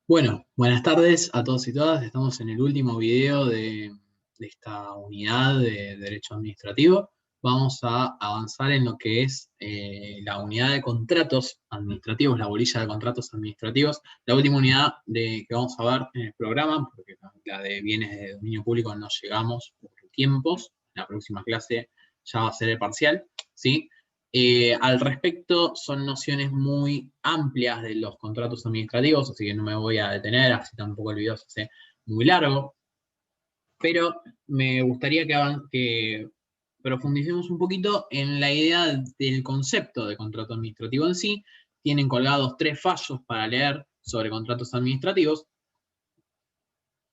Bueno, buenas tardes a todos y todas. Estamos en el último video de esta unidad de Derecho Administrativo. Vamos a avanzar en lo que es la unidad de contratos administrativos, la bolilla de contratos administrativos. La última unidad que vamos a ver en el programa, porque la de bienes de dominio público no llegamos por tiempos. La próxima clase ya va a ser el parcial, ¿sí? Al respecto, son nociones muy amplias de los contratos administrativos, así que no me voy a detener, así tampoco el video se hace muy largo, pero me gustaría que profundicemos un poquito en la idea del concepto de contrato administrativo en sí. Tienen colgados 3 fallos para leer sobre contratos administrativos,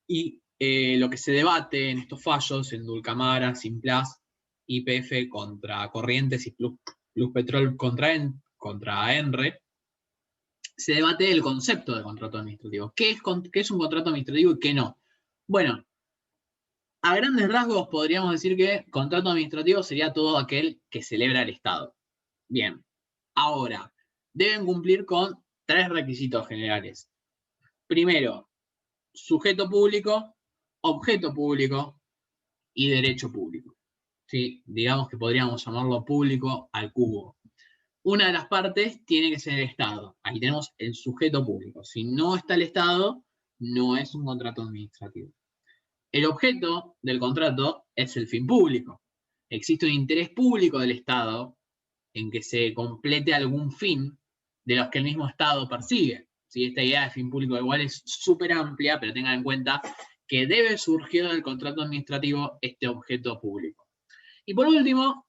y lo que se debate en estos fallos, en Dulcamara, Simplas, YPF contra Corrientes y Pluspetrol contra ENRE, se debate el concepto de contrato administrativo. ¿Qué es un contrato administrativo y qué no? Bueno, a grandes rasgos podríamos decir que contrato administrativo sería todo aquel que celebra el Estado. Bien, ahora, deben cumplir con 3 requisitos generales. Primero, sujeto público, objeto público y derecho público. ¿Sí? Digamos que podríamos llamarlo público al cubo. Una de las partes tiene que ser el Estado. Ahí tenemos el sujeto público. Si no está el Estado, no es un contrato administrativo. El objeto del contrato es el fin público. Existe un interés público del Estado en que se complete algún fin de los que el mismo Estado persigue. ¿Sí? Esta idea de fin público igual es súper amplia, pero tengan en cuenta que debe surgir del contrato administrativo este objeto público. Y por último,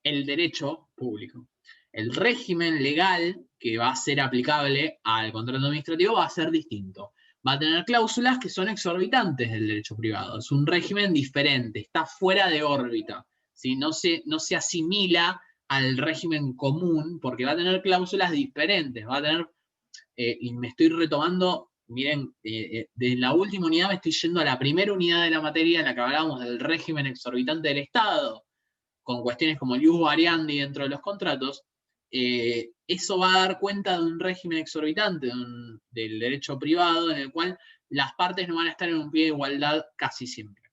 el derecho público. El régimen legal que va a ser aplicable al contrato administrativo va a ser distinto. Va a tener cláusulas que son exorbitantes del derecho privado. Es un régimen diferente, está fuera de órbita. ¿Sí? No se asimila al régimen común porque va a tener cláusulas diferentes. Va a tener, y me estoy retomando, miren, de la última unidad me estoy yendo a la primera unidad de la materia en la que hablábamos del régimen exorbitante del Estado, con cuestiones como el ius variandi dentro de los contratos. Eso va a dar cuenta de un régimen exorbitante del derecho privado en el cual las partes no van a estar en un pie de igualdad casi siempre.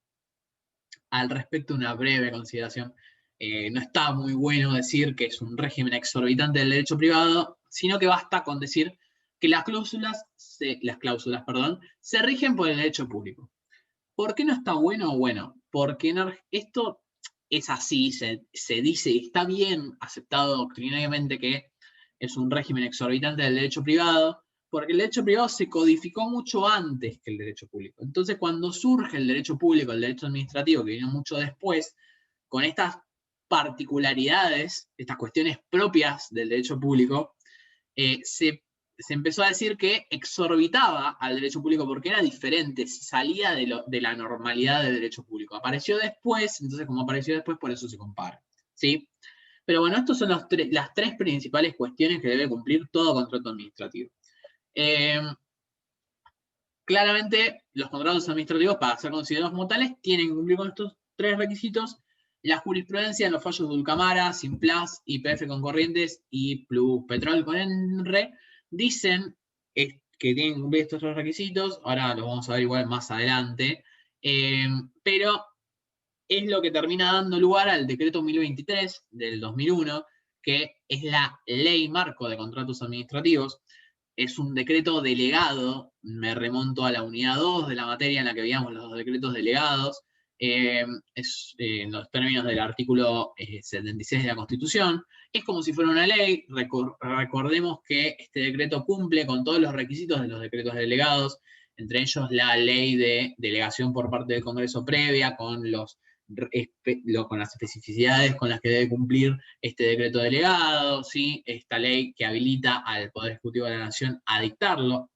Al respecto, una breve consideración. No está muy bueno decir que es un régimen exorbitante del derecho privado, sino que basta con decir que las cláusulas, se rigen por el derecho público. ¿Por qué no está bueno? Bueno, porque esto es así, se dice, y está bien aceptado doctrinariamente que es un régimen exorbitante del derecho privado, porque el derecho privado se codificó mucho antes que el derecho público. Entonces, cuando surge el derecho público, el derecho administrativo, que vino mucho después, con estas particularidades, estas cuestiones propias del derecho público, se empezó a decir que exorbitaba al derecho público porque era diferente, salía de la normalidad del derecho público. Apareció después, entonces como apareció después, por eso se compara. ¿Sí? Pero bueno, estas son las 3 principales cuestiones que debe cumplir todo contrato administrativo. Claramente, los contratos administrativos, para ser considerados como tales, tienen que cumplir con estos 3 requisitos. La jurisprudencia en los fallos de Dulcamara, Simplas, YPF con Corrientes y Pluspetrol con ENRE dicen que tienen que cumplir estos 3 requisitos. Ahora los vamos a ver igual más adelante. Pero es lo que termina dando lugar al decreto 1023 del 2001, que es la ley marco de contratos administrativos. Es un decreto delegado, me remonto a la unidad 2 de la materia en la que veíamos los decretos delegados, en los términos del artículo 76 de la Constitución. Es como si fuera una ley. Recordemos que este decreto cumple con todos los requisitos de los decretos delegados, entre ellos la ley de delegación por parte del Congreso previa, con las especificidades con las que debe cumplir este decreto delegado, ¿sí? Esta ley que habilita al Poder Ejecutivo de la Nación a dictarlo.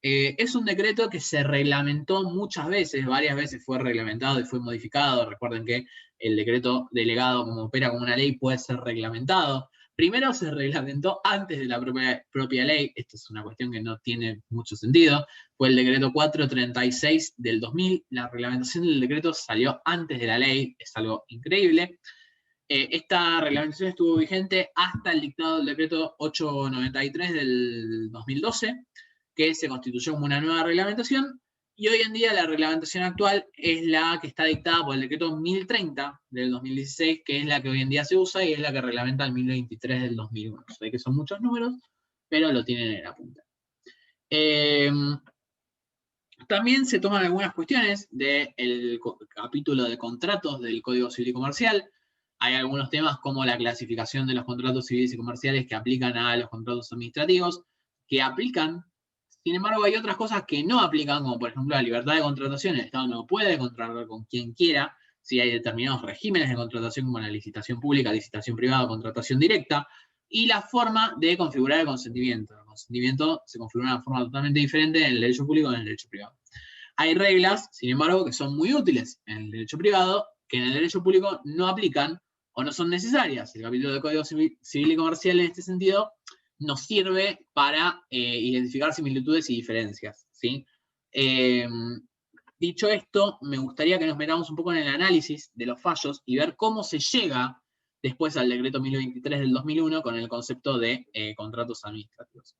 Es un decreto que se reglamentó muchas veces, varias veces fue reglamentado y fue modificado. Recuerden que el decreto delegado, como opera como una ley, puede ser reglamentado. Primero se reglamentó antes de la propia ley, esto es una cuestión que no tiene mucho sentido, fue el decreto 436 del 2000, la reglamentación del decreto salió antes de la ley, es algo increíble. Esta reglamentación estuvo vigente hasta el dictado del decreto 893 del 2012, que se constituyó como una nueva reglamentación, y hoy en día la reglamentación actual es la que está dictada por el decreto 1030 del 2016, que es la que hoy en día se usa y es la que reglamenta el 1023 del 2001. Sé que son muchos números, pero lo tienen en la punta. También se toman algunas cuestiones del capítulo de contratos del Código Civil y Comercial. Hay algunos temas como la clasificación de los contratos civiles y comerciales que aplican a los contratos administrativos, que aplican. Sin embargo, hay otras cosas que no aplican, como por ejemplo la libertad de contratación. El Estado no puede contratar con quien quiera, si hay determinados regímenes de contratación como la licitación pública, licitación privada o contratación directa, y la forma de configurar el consentimiento. El consentimiento se configura de una forma totalmente diferente en el derecho público que en el derecho privado. Hay reglas, sin embargo, que son muy útiles en el derecho privado, que en el derecho público no aplican o no son necesarias. El capítulo del Código Civil y Comercial en este sentido nos sirve para identificar similitudes y diferencias, ¿sí? Dicho esto, me gustaría que nos metamos un poco en el análisis de los fallos y ver cómo se llega después al decreto 1023 del 2001 con el concepto de contratos administrativos.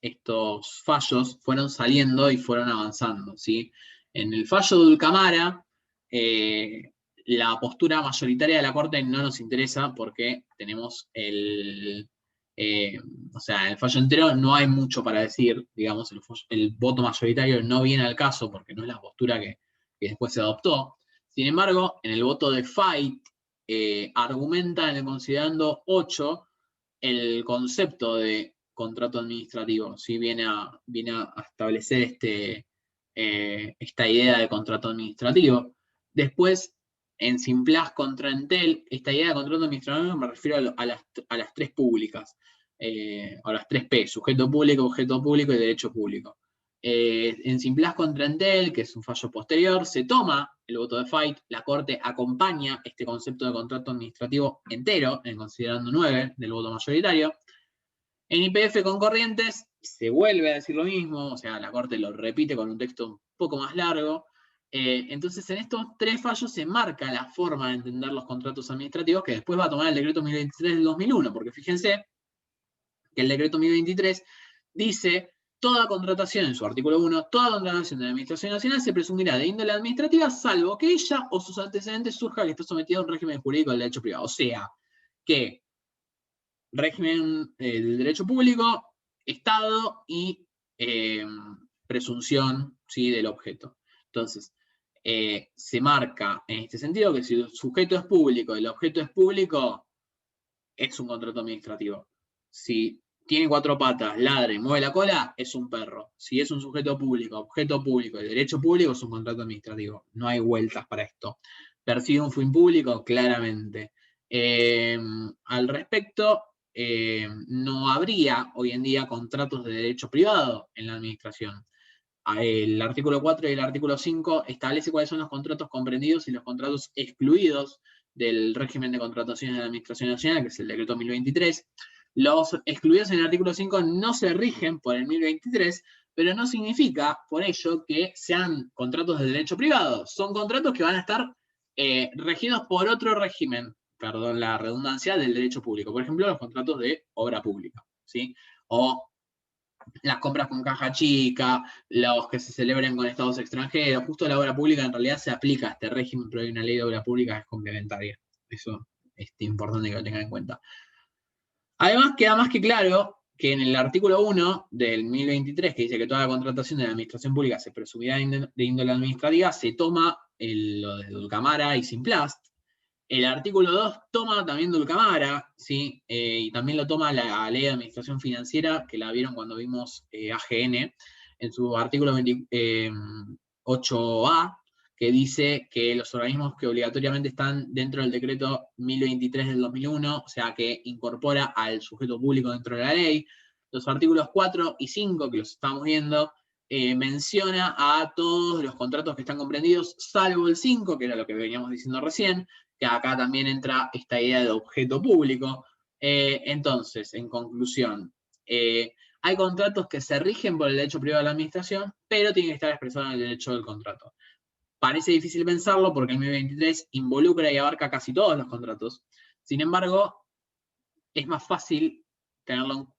Estos fallos fueron saliendo y fueron avanzando, ¿sí? En el fallo de Dulcamara, la postura mayoritaria de la Corte no nos interesa porque tenemos en el fallo entero no hay mucho para decir, digamos, el voto mayoritario no viene al caso porque no es la postura que después se adoptó. Sin embargo, en el voto de Fait, argumenta en el considerando 8 el concepto de contrato administrativo, ¿sí? Viene a establecer esta idea de contrato administrativo. Después, en Simplás contra Entel, esta idea de contrato administrativo me refiero a las tres públicas, a las tres P, sujeto público, objeto público y derecho público. En Simplás contra Entel, que es un fallo posterior, se toma el voto de Fait, la Corte acompaña este concepto de contrato administrativo entero, en considerando 9 del voto mayoritario. En YPF con Corrientes se vuelve a decir lo mismo, o sea, la Corte lo repite con un texto un poco más largo. Entonces, en estos tres fallos se marca la forma de entender los contratos administrativos que después va a tomar el decreto 1023 del 2001, porque fíjense que el decreto 1023 dice: toda contratación, en su artículo 1, toda contratación de la Administración Nacional se presumirá de índole administrativa, salvo que ella o sus antecedentes surja que está sometida a un régimen jurídico del derecho privado. O sea, que régimen del derecho público, Estado y presunción, ¿sí?, del objeto. Entonces, se marca en este sentido que si el sujeto es público y el objeto es público, es un contrato administrativo. Si tiene cuatro patas, ladra y mueve la cola, es un perro. Si es un sujeto público, objeto público y derecho público, es un contrato administrativo. No hay vueltas para esto. ¿Persigue un fin público? Claramente. Al respecto, no habría hoy en día contratos de derecho privado en la administración. El artículo 4 y el artículo 5 establece cuáles son los contratos comprendidos y los contratos excluidos del régimen de contratación de la Administración Nacional, que es el decreto 1023. Los excluidos en el artículo 5 no se rigen por el 1023, pero no significa por ello que sean contratos de derecho privado. Son contratos que van a estar regidos por otro régimen, perdón la redundancia, del derecho público. Por ejemplo, los contratos de obra pública, ¿sí? O las compras con caja chica, los que se celebren con estados extranjeros. Justo la obra pública en realidad se aplica a este régimen, pero hay una ley de obra pública que es complementaria. Eso es importante que lo tengan en cuenta. Además, queda más que claro que en el artículo 1 del 1023, que dice que toda la contratación de la administración pública se presumirá de índole administrativa, se toma lo de Dulcamara y Simplast. El artículo 2 toma también Dulcamara, ¿sí? Y también lo toma la Ley de Administración Financiera, que la vieron cuando vimos AGN, en su artículo 8A, que dice que los organismos que obligatoriamente están dentro del decreto 1023 del 2001, o sea, que incorpora al sujeto público dentro de la ley. Los artículos 4 y 5, que los estamos viendo, menciona a todos los contratos que están comprendidos, salvo el 5, que era lo que veníamos diciendo recién, que acá también entra esta idea de objeto público. Entonces, en conclusión, hay contratos que se rigen por el derecho privado de la administración, pero tienen que estar expresados en el derecho del contrato. Parece difícil pensarlo porque el 1023 involucra y abarca casi todos los contratos. Sin embargo, es más fácil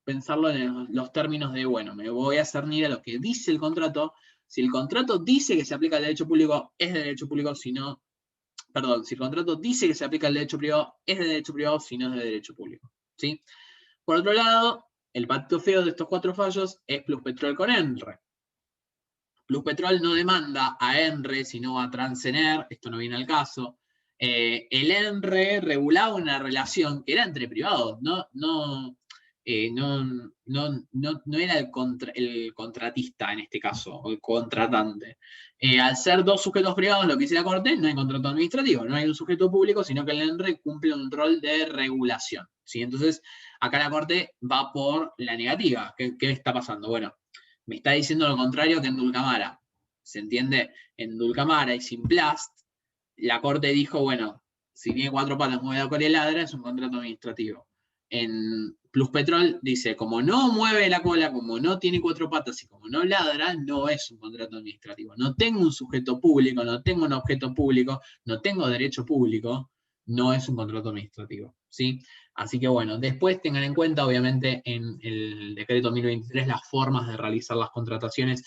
pensarlo en los términos de, bueno, me voy a cernir a lo que dice el contrato. Si el contrato dice que se aplica el derecho público, es de derecho público, si no, perdón, si el contrato dice que se aplica el derecho privado, es de derecho privado, si no es de derecho público. ¿Sí? Por otro lado, el patito feo de estos 4 fallos es Pluspetrol con ENRE. Pluspetrol no demanda a ENRE, sino a Transener, esto no viene al caso. El ENRE regulaba una relación que era entre privados, no era el contratista en este caso, o el contratante. Al ser 2 sujetos privados, lo que dice la Corte, no hay contrato administrativo, no hay un sujeto público, sino que el ENRE cumple un rol de regulación. ¿Sí? Entonces, acá la Corte va por la negativa. ¿Qué está pasando? Bueno, me está diciendo lo contrario que en Dulcamara. ¿Se entiende? En Dulcamara y Simplast, la Corte dijo, bueno, si tiene 4 patas, mueve la cola y ladra, es un contrato administrativo. En Pluspetrol dice, como no mueve la cola, como no tiene 4 patas y como no ladra, no es un contrato administrativo. No tengo un sujeto público, no tengo un objeto público, no tengo derecho público, no es un contrato administrativo. ¿Sí? Así que bueno, después tengan en cuenta, obviamente, en el decreto 1023 las formas de realizar las contrataciones.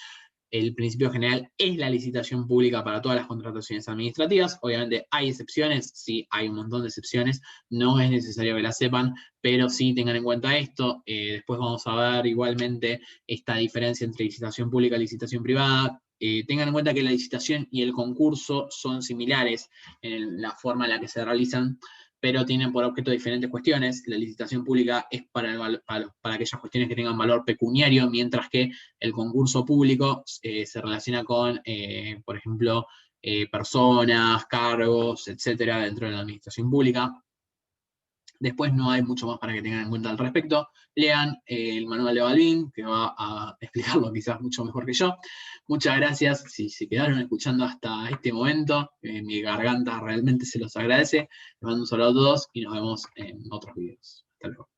El principio general es la licitación pública para todas las contrataciones administrativas. Obviamente hay excepciones, sí, hay un montón de excepciones, no es necesario que las sepan, pero sí tengan en cuenta esto. Después vamos a ver igualmente esta diferencia entre licitación pública y licitación privada. Tengan en cuenta que la licitación y el concurso son similares en la forma en la que se realizan, pero tienen por objeto diferentes cuestiones. La licitación pública es para aquellas cuestiones que tengan valor pecuniario, mientras que el concurso público se relaciona con, por ejemplo, personas, cargos, etcétera, dentro de la administración pública. Después no hay mucho más para que tengan en cuenta al respecto. Lean el manual de Balbín, que va a explicarlo quizás mucho mejor que yo. Muchas gracias si se quedaron escuchando hasta este momento. Mi garganta realmente se los agradece. Les mando un saludo a todos y nos vemos en otros videos. Hasta luego.